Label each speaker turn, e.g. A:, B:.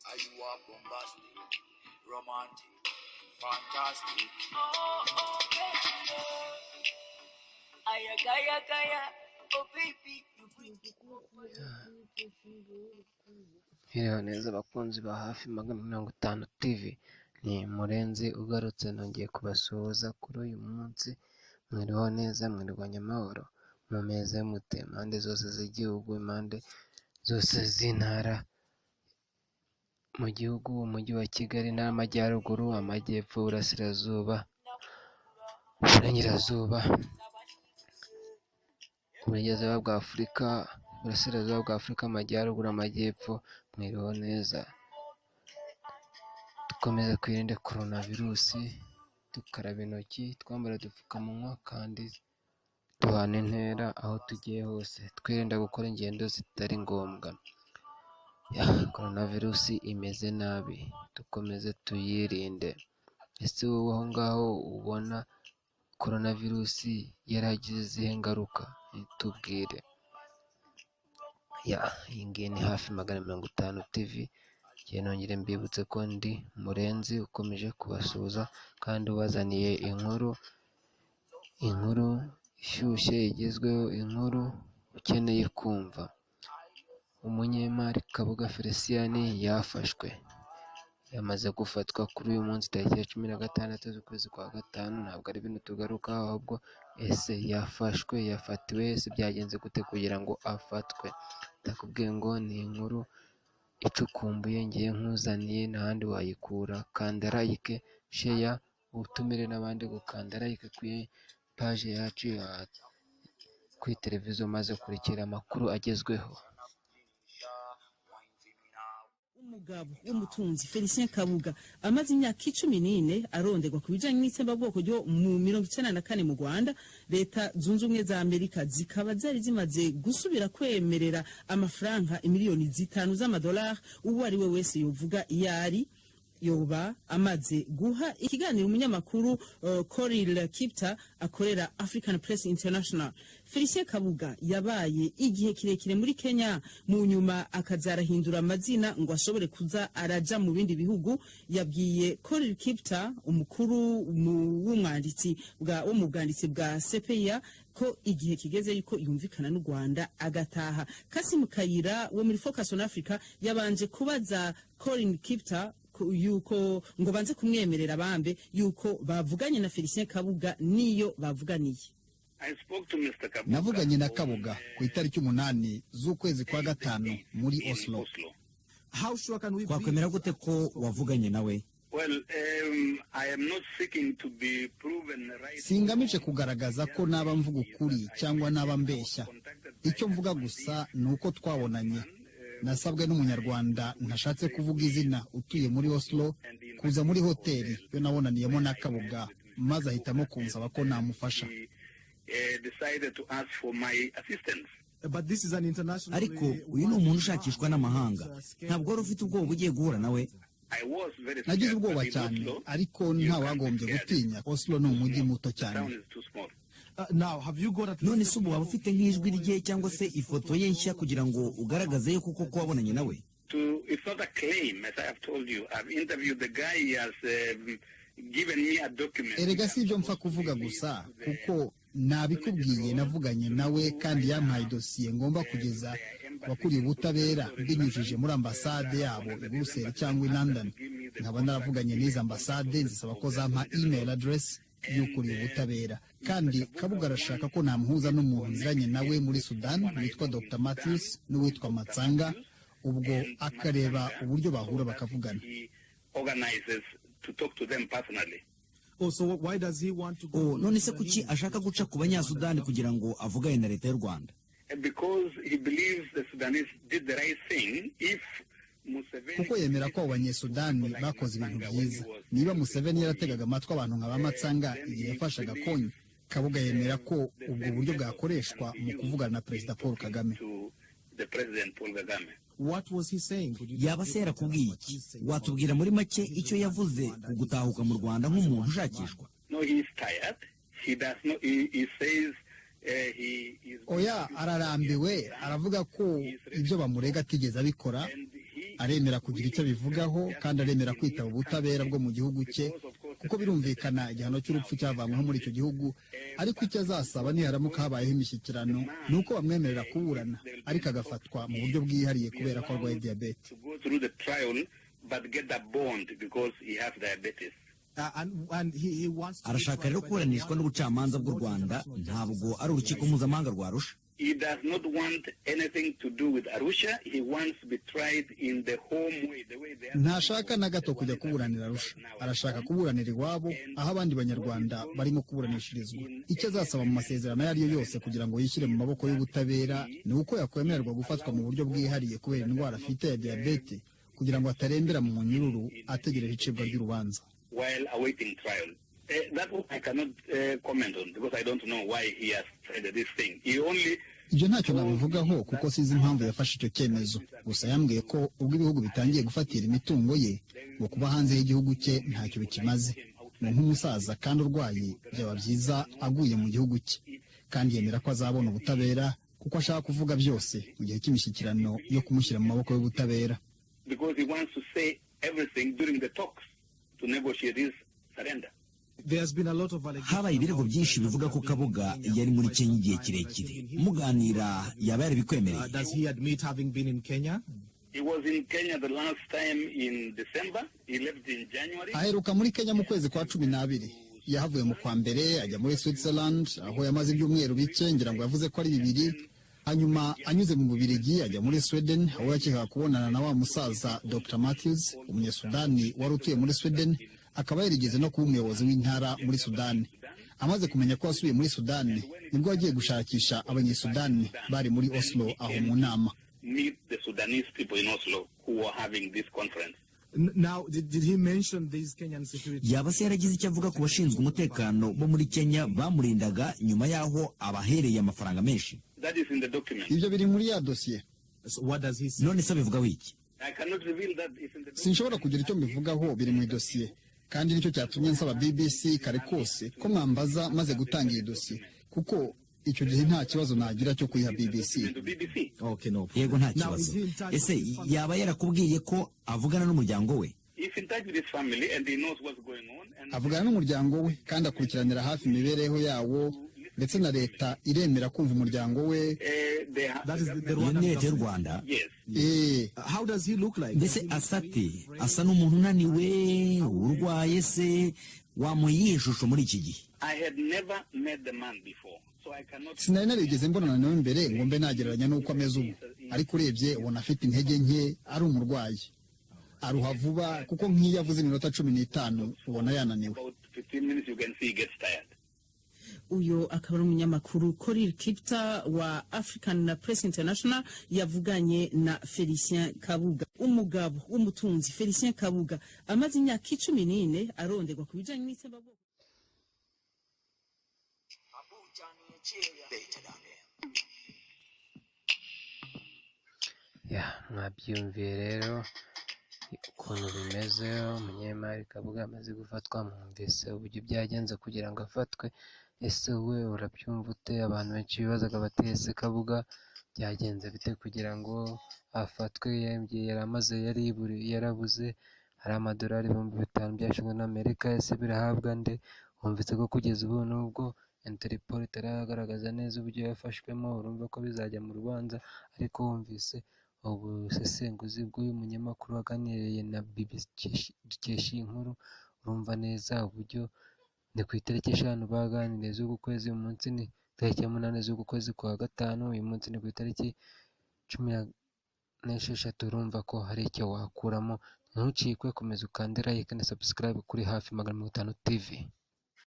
A: Are you are bombastic, romantic, fantastic? Ayagaya, oh baby,
B: Hiriho neza abakunzi ba hafi 50 TV, ni Murenzi ugarutse nongeye kubasuhuza kuri uyu munsi. Mwiriho neza, mwirwanya amahoro, mumeze mute impande zose z'igihugu, impande zose z'intara mu gihugu, umujyi wa Kigali n'amajyaruguru, amajyepfo, burasirazuba, uburengerazuba, uburengerazuba bwa Afurika, burasirazuba bwa Afurika, amajyaruguru, amajyepfo. Mwiriho neza, dukomeze kwirinde coronavirusi, dukaraba intoki, twambara udupfukamunwa kandi duhana intera aho tugiye hose, twirinda gukora ingendo zitari ngombwa. Coronavirusi imeze nabi, dukomeze tuyirinde. Ese wowe aho ngaho ubona coronavirusi yaragize izihe ngaruka? Tubwire. Iyi ngiyi ni hafi 50 TV. Njye nongere mbibutse ko ndi Murenzi ukomeje kubasuhuza kandi ubazaniye inkuru ishyushye igezweho, inkuru ukeneye kumva. Umunyemari Kabuga Felcien yafashwe, yamaze gufatwa kuri uyu munsi tariki ya 16 z'ukwezi kwa gatanu. Ntabwo ari ibintu tugarukaho, ahubwo ese yafashwe, yafatiwe, ese byagenze gute kugira ngo afatwe? Ndakubwiye ngo ni inkuru icukumbuye ngiye nkuzaniye, n'ahandi wayikura. Kanda like, share, utumire n'abandi gukanda like kuri page yacu kuri televiziyo, maze kurikira amakuru agezweho.
C: Umugabo w'umutunzi Felcien Kabuga amaze imyaka 14 aronderwa ku bijanye n'itsembabwoko ryo mu 1994 mu Rwanda. Leta zunze ubumwe za Amerika zikaba zari zimaze gusubira kwemerera amafaranga miliyoni 5 z'amadolari uwo ari we wese yovuga yari yoba amaze guha ikiganiro umunyamakuru Coril Kipta akorera African Press International. Felcien Kabuga yabaye igihe kirekire muri Kenya, mu nyuma akazarahindura amazina ngo ashobore kuza araja mu bindi bihugu. Yabwiye Coril Kipta, umukuru w'umwanditsi bwa CPIA, ko igihe kigeze yuko yumvikana n'u Rwanda agataha. Kasim Kayira wo muri Focus on Africa yabanje kubaza Coril Kipta yuko ngo banze kumwemerera bambe yuko bavuganye na Felcien Kabuga niyo bavuganiye.
D: Navuganye na Kabuga ku itariki 8 z'ukwezi kwa gatanu muri Oslo.
E: Twakwemera gute ko wavuganye nawe?
D: Singamije kugaragaza ko naba mvuga ukuri cyangwa naba mbeshya. Icyo mvuga gusa ni uko twabonanye. Nasabwe n'umunyarwanda ntashatse kuvuga izina utuye muri Oslo kuza muri hoteli yo nabonaniyemo na Kabuga, maze ahitamo kunsaba ko namufasha.
E: Ariko uyu ni umuntu ushakishwa n'amahanga, ntabwo wari ufite ubwoba ugiye guhura nawe?
D: Nagize ubwoba cyane, ariko ntawagombye gutinya. Oslo ni umujyi muto cyane.
E: None se ubu waba ufite nk'ijwi rye cyangwa se ifoto ye nshya kugira ngo ugaragaze yuko koko wabonanye nawe?
D: Erega si ibyo mpfa kuvuga gusa, kuko nabikubwiye navuganye nawe kandi yampaye dosiye ngomba kugeza wakuriye ubutabera binyujije muri ambasade yabo i Brussels cyangwa i London. Nkaba naravuganye n'izo ambasade zisaba ko zampa email address y'ukuriye ubutabera. Kandi Kabuga arashaka ko namuhuza n'umuntu nziranye nawe muri Sudan witwa Dr. Matthews n'uwitwa Matsanga, ubwo akareba uburyo bahura bakavugana.
E: None se kuki ashaka guca ku banyasudani kugira ngo avugane na leta y'u Rwanda?
D: Kuko yemera ko abanyesudani bakoze ibintu byiza. Niba Museveni yarategaga amatwi abantu nka Bamatsanga igihe yafashaga Konyi, Kabuga yemera ko ubwo buryo bwakoreshwa mu kuvugana na Perezida Paul Kagame.
E: Yaba se yarakubwiye iki? Watubwira muri make icyo yavuze ku gutahuka mu Rwanda nk'umuntu ushakishwa?
D: Oya, ararambiwe. Aravuga ko ibyo bamurega atigeze abikora aremera kugira icyo abivugaho kandi aremera kwitaba ubutabera bwo mu gihugu cye kuko birumvikana igihano cy'urupfu cyavanyweho muri icyo gihugu ariko icyo azasaba niharamuka habayeho imishyikirano ni uko bamwemerera kuburana ariko agafatwa mu buryo bwihariye kubera ko arwaye diyabete.
E: Arashaka rero kuburanishwa n'ubucamanza bw'u Rwanda, ntabwo ari urukiko mpuzamahanga rwa Arusha.
F: He does not want anything to do with Arusha. He wants to be tried in the home way, the way they are.
D: Ntashaka na gato kujya kuburanira Arusha, arashaka kuburanira iwabo aho abandi banyarwanda barimo kuburanishirizwa. Icyo azasaba mu masezerano ayo ari yo yose kugira ngo yishyire mu maboko y'ubutabera ni uko yakwemererwa gufatwa mu buryo bwihariye kubera indwara afite ya diyabete kugira ngo atarembera mu munyururu ategereje icibwa ry'urubanza.
F: While awaiting trial. That one I cannot comment on because I don't know why he has said this thing. He only
D: ibyo ntacyo nabivugaho kuko sizi impamvu yafashe icyo cyemezo, gusa yambwiye ko ubwo ibihugu bitangiye gufatira imitungo ye ngo kuba hanze y'igihugu cye ntacyo bikimaze. Ni nk'umusaza kandi urwaye, byaba byiza aguye mu gihugu cye, kandi yemera ko azabona ubutabera kuko ashaka kuvuga byose mu gihe cy'imishyikirano yo kumushyira mu maboko y'ubutabera.
F: Because he wants to say everything during the talks to negotiate his surrender.
E: Habaye ibirego byinshi bivuga ko Kabuga yari muri Kenya igihe kirekire. Muganira yaba yarabikwemereye?
F: He was in Kenya the last time in December. He left in January.
D: Aheruka muri Kenya mu kwezi kwa 12. Yahavuye mu kwa mbere ajya muri Switzerland aho yamaze ibyumweru bike, ngira ngo yavuze ko ari 2. Hanyuma anyuze mu Bubiligi ajya muri Sweden aho yakekaga kubonana na wa musaza Dr. Matthews, umunyesudani wari utuye muri Sweden, akaba yarigeze no kuba umuyobozi w'intara muri Sudani. Amaze kumenya ko asubiye muri Sudani nibwo agiye gushakisha abanyesudani bari muri Oslo aho mu nama.
F: Meet the Sudanese people in Oslo who were having this conference.
G: Now, did he mention these Kenyan security?
E: Yaba se yaragize icyo avuga ku bashinzwe umutekano bo muri Kenya bamurindaga nyuma yaho abahereye amafaranga menshi?
F: That is in the document.
D: Ibyo biri muri ya dossier.
G: So what does he say?
E: None se bivuga wiki?
F: I cannot reveal that it's in the document.
D: Sinshobora kugira icyo mbivugaho, biri mu dossier. Kandi nicyo cyatumye nsaba BBC kare kose ko mwambaza maze gutanga iyi dossier kuko icyo gihe nta kibazo nagira cyo kuyiha BBC.
G: Okay, no.
E: Yego nta kibazo. Ese yaba yarakubwiye ko avugana n'umuryango we?
F: He's in touch with his family and he knows what's going on. And
D: Avugana n'umuryango we kandi akurikiranira hafi imibereho yawo, ndetse na leta iremera kumva umuryango we.
G: That is the
E: Iyo
G: Rwanda
E: ni leta y'u
G: government.
E: Rwanda.
F: yes.
G: How does he look like?
E: Mbese asate asa n'umuntu unaniwe, urwaye se, wamuha iyihe shusho muri iki gihe?
F: I had never met the man before, so I cannot.
D: Sinari narigeze mbonana nawe mbere ngo mbe nagereranya n'uko ameze ubu, ariko urebye ubona afite intege nke, ari umurwayi, aruha vuba kuko nk'iyo avuze iminota 15 ubona yananiwe.
F: About 15 minutes you can see he gets tired.
C: Uyo akaba ari umunyamakuru Korir Kipta wa African Press International yavuganye na Felcien Kabuga. Umugabo w'umutunzi Felcien Kabuga amaze imyaka 14 aronderwa ku bijanye n'itsembabwoko.
B: Mwabyumviye rero ukuntu bimeze. Umunyemari Kabuga amaze gufatwa, mwumvise uburyo byagenze kugira ngo afatwe. Ese we urabyumva ute? Abantu benshi bibazaga bati ese Kabuga byagenze bite kugira ngo afatwe? Yarabuze hari amadolari 5,000 byashyizwe n'Amerika. Ese birahabwa nde? Wumvise ko kugeza ubu nubwo Interpol itaragaragaza neza uburyo yafashwemo, urumva ko bizajya mu rubanza, ariko wumvise ubusesenguzi bw'uyu munyamakuru waganiriye na BBC dukesha iyi nkuru, urumva neza uburyo ni ku itariki 5 baganiriye z'uku kwezi. Uyu munsi ni tariki 8 z'uku kwezi kwa 5, uyu munsi ni ku itariki 16. Urumva ko hari icyo wakuramo. Ntucikwe, komeza ukande like na subscribe kuri Hafi 550 TV.